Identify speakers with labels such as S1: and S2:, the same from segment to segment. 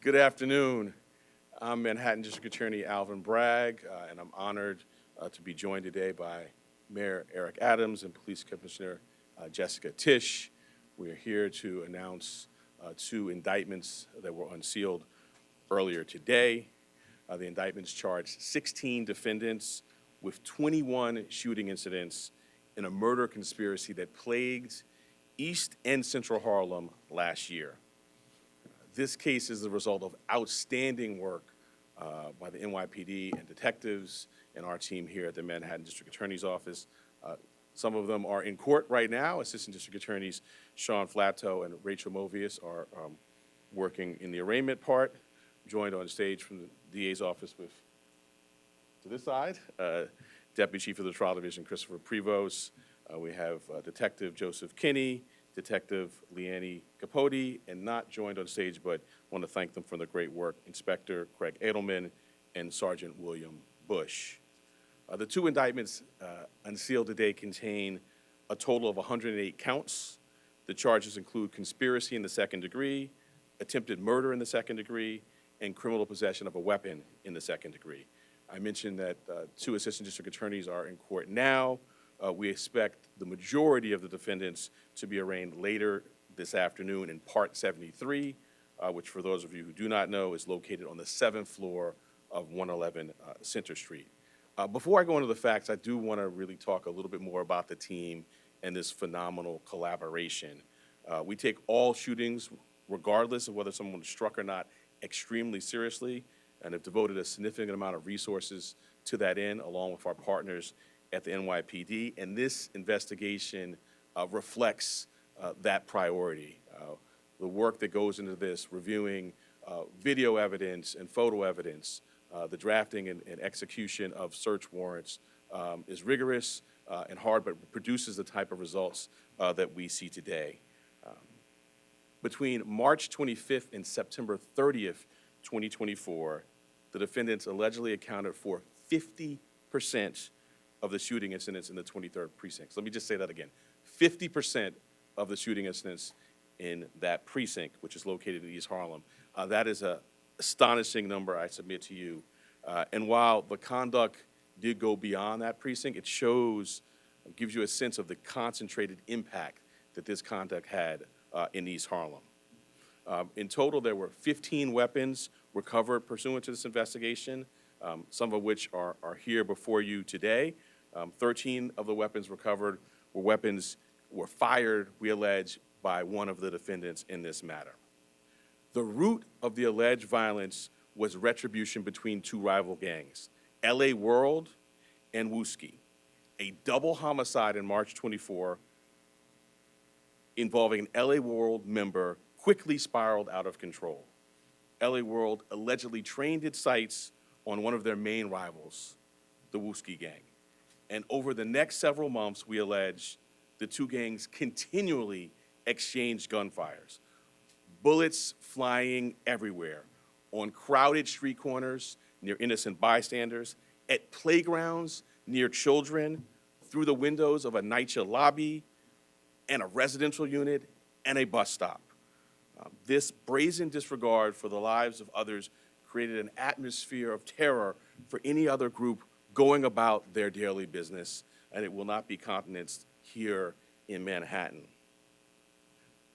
S1: Good afternoon. I'm Manhattan District Attorney Alvin Bragg, and I'm honored to be joined today by Mayor Eric Adams and Police Commissioner Jessica Tisch. We are here to announce two indictments that were unsealed earlier today. The indictments charged 16 defendants with 21 shooting incidents in a murder conspiracy that plagued East and Central Harlem last year. This case is the result of outstanding work by the NYPD and detectives and our team here at the Manhattan District Attorney's Office. Some of them are in court right now. Assistant District Attorneys Sean Flatto and Rachel Movius are working in the arraignment part. Joined on stage from the DA's office with, to this side, Deputy Chief of the Trial Division Christopher Prevost. We have Detective Joseph Kinney, Detective Leanne Capote, and not joined on stage, but want to thank them for the great work, Inspector Craig Edelman and Sergeant William Bush. The two indictments unsealed today contain a total of 108 counts. The charges include conspiracy in the second degree, attempted murder in the second degree, and criminal possession of a weapon in the second degree. I mentioned that two assistant district attorneys are in court now. We expect the majority of the defendants to be arraigned later this afternoon in Part 73, which for those of you who do not know is located on the 7th floor of 111 Center Street. Before I go into the facts, I do want to really talk a little bit more about the team and this phenomenal collaboration. We take all shootings, regardless of whether someone was struck or not, extremely seriously, and have devoted a significant amount of resources to that end, along with our partners at the NYPD, and this investigation reflects that priority. The work that goes into this, reviewing video evidence and photo evidence, the drafting and execution of search warrants is rigorous and hard, but produces the type of results that we see today. Between March 25th and September 30th, 2024, the defendants allegedly accounted for 50% of the shooting incidents in the 23rd precinct. So let me just say that again. 50% of the shooting incidents in that precinct, which is located in East Harlem. That is an astonishing number, I submit to you. And while the conduct did go beyond that precinct, it gives you a sense of the concentrated impact that this conduct had in East Harlem. In total, there were 15 weapons recovered pursuant to this investigation, some of which are here before you today. 13 of the weapons recovered were fired, we allege, by one of the defendants in this matter. The root of the alleged violence was retribution between two rival gangs, LA World and Wuski. A double homicide in March 24 involving an LA World member quickly spiraled out of control. LA World allegedly trained its sights on one of their main rivals, the Wuski gang. And over the next several months, we allege the two gangs continually exchanged gunfires, bullets flying everywhere, on crowded street corners near innocent bystanders, at playgrounds near children, through the windows of a NYCHA lobby and a residential unit and a bus stop. This brazen disregard for the lives of others created an atmosphere of terror for any other group going about their daily business, and it will not be countenanced here in Manhattan.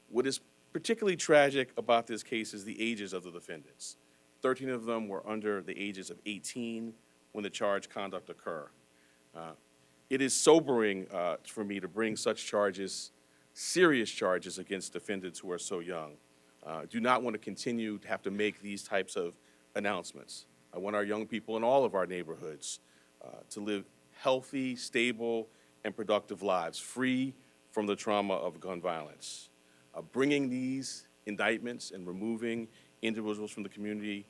S1: What is particularly tragic about this case is the ages of the defendants. 13 of them were under the ages of 18 when the charged conduct occurred. It is sobering for me to bring such charges, serious charges against defendants who are so young. Do not want to continue to have to make these types of announcements. I want our young people in all of our neighborhoods to live healthy, stable, and productive lives, free from the trauma of gun violence. Bringing these indictments and removing individuals from the community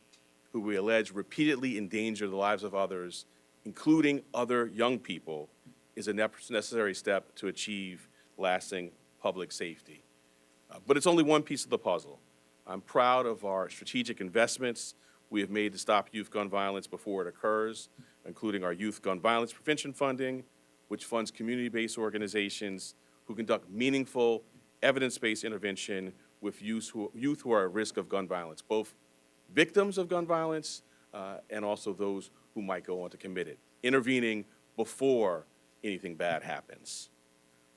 S1: who we allege repeatedly endanger the lives of others, including other young people, is a necessary step to achieve lasting public safety. But it's only one piece of the puzzle. I'm proud of our strategic investments we have made to stop youth gun violence before it occurs, including our youth gun violence prevention funding, which funds community-based organizations who conduct meaningful, evidence-based intervention with youth who are at risk of gun violence, both victims of gun violence and also those who might go on to commit it, intervening before anything bad happens.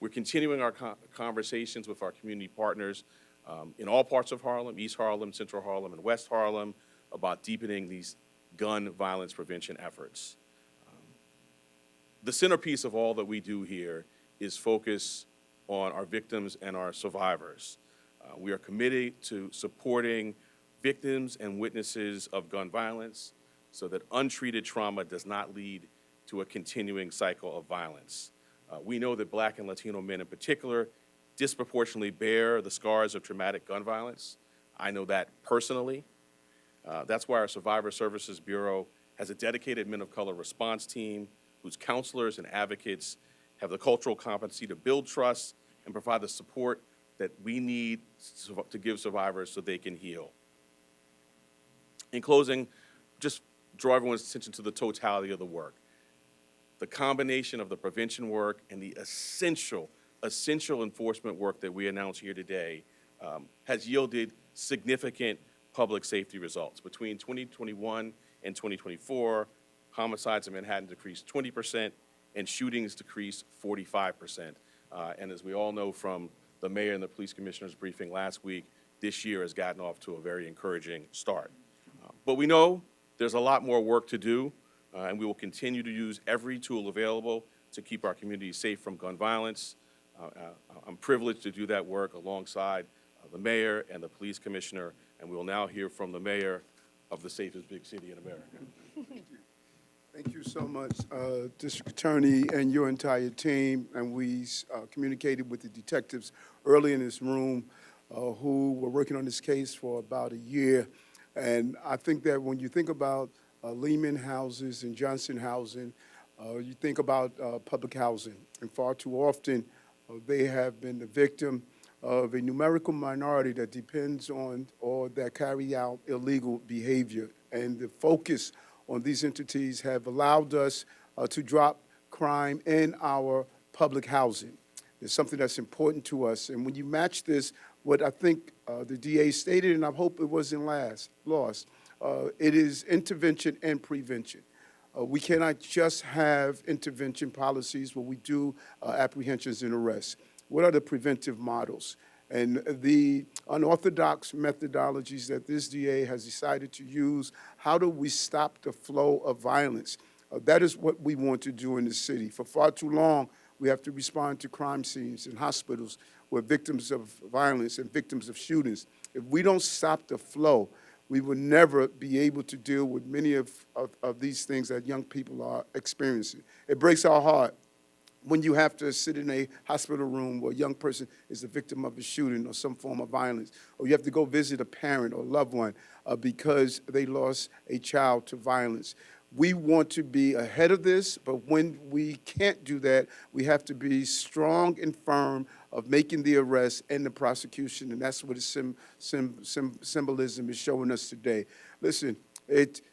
S1: We're continuing our conversations with our community partners in all parts of Harlem, East Harlem, Central Harlem, and West Harlem, about deepening these gun violence prevention efforts. The centerpiece of all that we do here is focus on our victims and our survivors. We are committed to supporting victims and witnesses of gun violence so that untreated trauma does not lead to a continuing cycle of violence. We know that Black and Latino men in particular disproportionately bear the scars of traumatic gun violence. I know that personally. That's why our Survivor Services Bureau has a dedicated Men of Color response team whose counselors and advocates have the cultural competency to build trust and provide the support that we need to give survivors so they can heal. In closing, just draw everyone's attention to the totality of the work. The combination of the prevention work and the essential enforcement work that we announce here today has yielded significant public safety results. Between 2021 and 2024, homicides in Manhattan decreased 20% and shootings decreased 45%. And as we all know from the mayor and the police commissioner's briefing last week, this year has gotten off to a very encouraging start. But we know there's a lot more work to do, and we will continue to use every tool available to keep our communities safe from gun violence. I'm privileged to do that work alongside the mayor and the police commissioner, and we will now hear from the mayor of the safest big city in America.
S2: Thank you so much, District Attorney and your entire team. And we communicated with the detectives early in this room who were working on this case for about a year. And I think that when you think about Lehman houses and Johnson housing, you think about public housing. And far too often, they have been the victim of a numerical minority that depends on or that carry out illegal behavior. And the focus on these entities have allowed us to drop crime in our public housing. It's something that's important to us. And when you match this, what I think the DA stated, and I hope it wasn't lost, it is intervention and prevention. We cannot just have intervention policies where we do apprehensions and arrests. What are the preventive models? And the unorthodox methodologies that this DA has decided to use, how do we stop the flow of violence? That is what we want to do in the city. For far too long, we have to respond to crime scenes in hospitals where victims of violence and victims of shootings. If we don't stop the flow, we will never be able to deal with many of these things that young people are experiencing. It breaks our heart when you have to sit in a hospital room where a young person is the victim of a shooting or some form of violence, or you have to go visit a parent or loved one because they lost a child to violence. We want to be ahead of this, but when we can't do that, we have to be strong and firm of making the arrest and the prosecution, and that's what the symbolism is showing us today. Listen,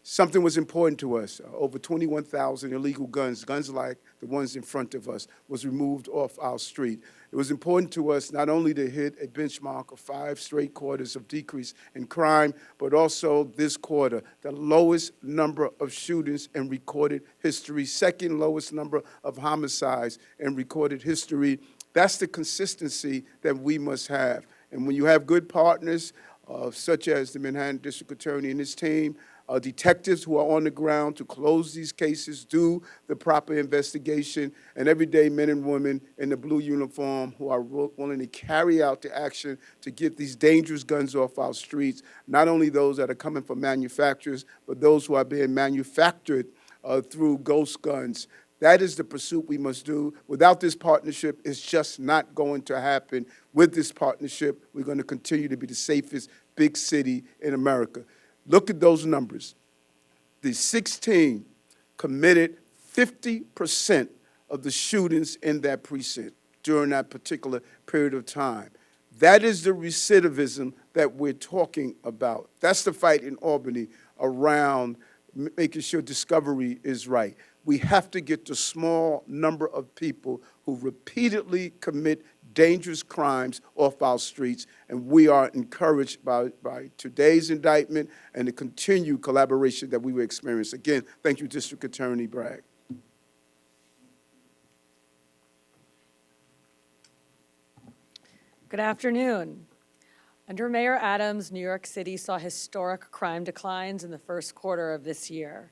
S2: something was important to us. Over 21,000 illegal guns like the ones in front of us, was removed off our street. It was important to us not only to hit a benchmark of 5 straight quarters of decrease in crime, but also this quarter, the lowest number of shootings in recorded history, second lowest number of homicides in recorded history. That's the consistency that we must have. And when you have good partners, such as the Manhattan District Attorney and his team, detectives who are on the ground to close these cases, do the proper investigation, and everyday men and women in the blue uniform who are willing to carry out the action to get these dangerous guns off our streets, not only those that are coming from manufacturers, but those who are being manufactured through ghost guns. That is the pursuit we must do. Without this partnership, it's just not going to happen. With this partnership, we're going to continue to be the safest big city in America. Look at those numbers. The 16 committed 50% of the shootings in that precinct during that particular period of time. That is the recidivism that we're talking about. That's the fight in Albany around making sure discovery is right. We have to get the small number of people who repeatedly commit dangerous crimes off our streets, and we are encouraged by today's indictment and the continued collaboration that we will experience. Again, thank you, District Attorney Bragg.
S3: Good afternoon. Under Mayor Adams, New York City saw historic crime declines in the first quarter of this year.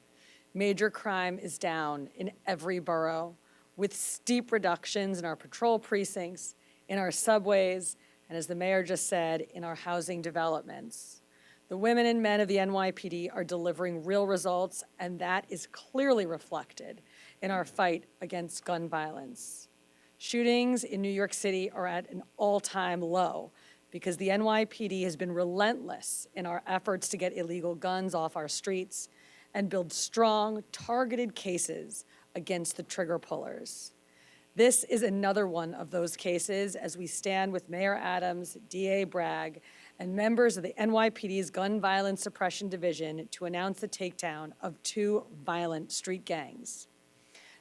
S3: Major crime is down in every borough, with steep reductions in our patrol precincts, in our subways, and as the mayor just said, in our housing developments. The women and men of the NYPD are delivering real results, and that is clearly reflected in our fight against gun violence. Shootings in New York City are at an all-time low because the NYPD has been relentless in our efforts to get illegal guns off our streets and build strong, targeted cases against the trigger pullers. This is another one of those cases as we stand with Mayor Adams, DA Bragg, and members of the NYPD's Gun Violence Suppression Division to announce the takedown of 2 violent street gangs.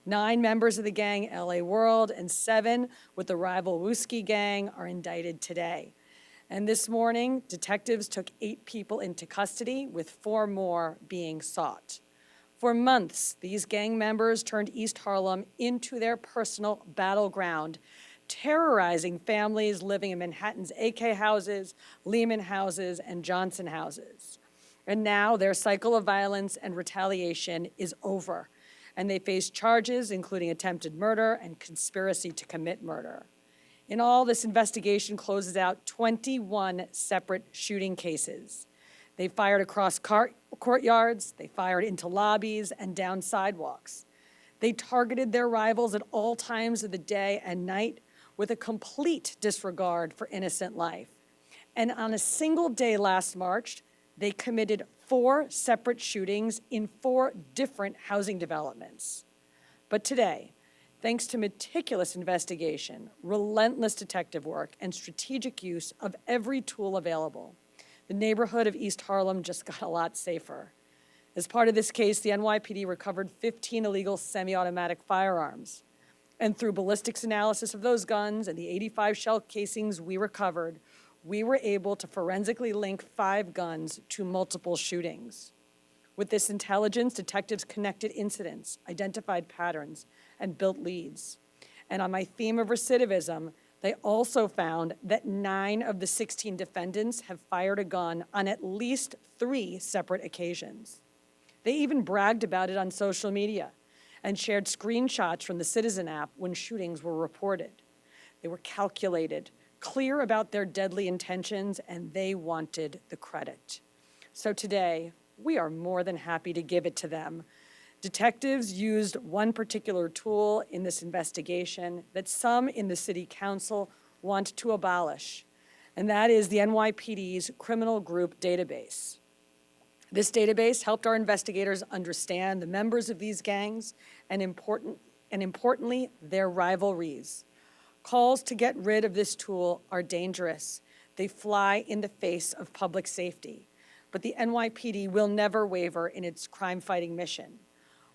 S3: 9 members of the gang LA World and 7 with the rival Wuski gang are indicted today. And this morning, detectives took 8 people into custody, with 4 more being sought. For months, these gang members turned East Harlem into their personal battleground, terrorizing families living in Manhattan's AK houses, Lehman houses, and Johnson houses. And now their cycle of violence and retaliation is over, and they face charges including attempted murder and conspiracy to commit murder. In all, this investigation closes out 21 separate shooting cases. They fired across courtyards, they fired into lobbies and down sidewalks. They targeted their rivals at all times of the day and night with a complete disregard for innocent life. And on a single day last March, they committed 4 separate shootings in 4 different housing developments. But today, thanks to meticulous investigation, relentless detective work, and strategic use of every tool available, the neighborhood of East Harlem just got a lot safer. As part of this case, the NYPD recovered 15 illegal semi-automatic firearms. And through ballistics analysis of those guns and the 85 shell casings we recovered, we were able to forensically link 5 guns to multiple shootings. With this intelligence, detectives connected incidents, identified patterns, and built leads. And on my theme of recidivism, they also found that 9 of the 16 defendants have fired a gun on at least 3 separate occasions. They even bragged about it on social media and shared screenshots from the Citizen app when shootings were reported. They were calculated, clear about their deadly intentions, and they wanted the credit. So today, we are more than happy to give it to them. Detectives used one particular tool in this investigation that some in the City Council want to abolish, and that is the NYPD's criminal group database. This database helped our investigators understand the members of these gangs and importantly, their rivalries. Calls to get rid of this tool are dangerous. They fly in the face of public safety. But the NYPD will never waver in its crime-fighting mission.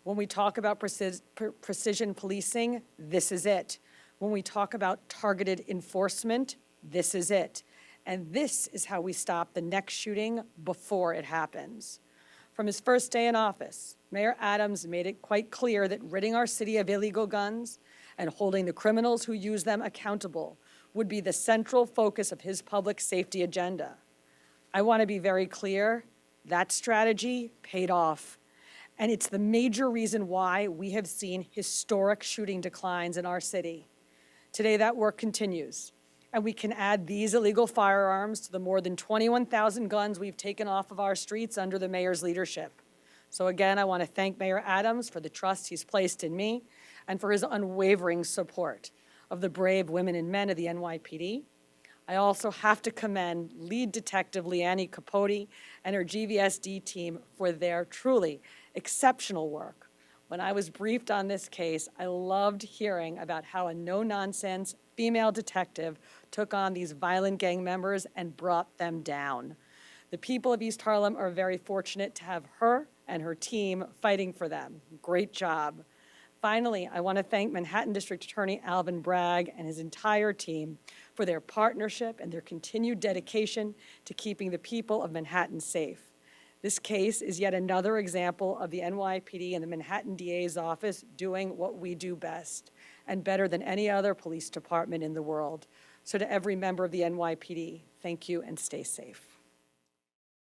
S3: When we talk about precision policing, this is it. When we talk about targeted enforcement, this is it. And this is how we stop the next shooting before it happens. From his first day in office, Mayor Adams made it quite clear that ridding our city of illegal guns and holding the criminals who use them accountable would be the central focus of his public safety agenda. I want to be very clear, that strategy paid off. And it's the major reason why we have seen historic shooting declines in our city. Today, that work continues. And we can add these illegal firearms to the more than 21,000 guns we've taken off of our streets under the mayor's leadership. So again, I want to thank Mayor Adams for the trust he's placed in me and for his unwavering support of the brave women and men of the NYPD. I also have to commend lead detective Leanne Capote and her GVSD team for their truly exceptional work. When I was briefed on this case, I loved hearing about how a no-nonsense female detective took on these violent gang members and brought them down. The people of East Harlem are very fortunate to have her and her team fighting for them. Great job. Finally, I want to thank Manhattan District Attorney Alvin Bragg and his entire team for their partnership and their continued dedication to keeping the people of Manhattan safe. This case is yet another example of the NYPD and the Manhattan DA's office doing what we do best and better than any other police department in the world. So to every member of the NYPD, thank you and stay safe.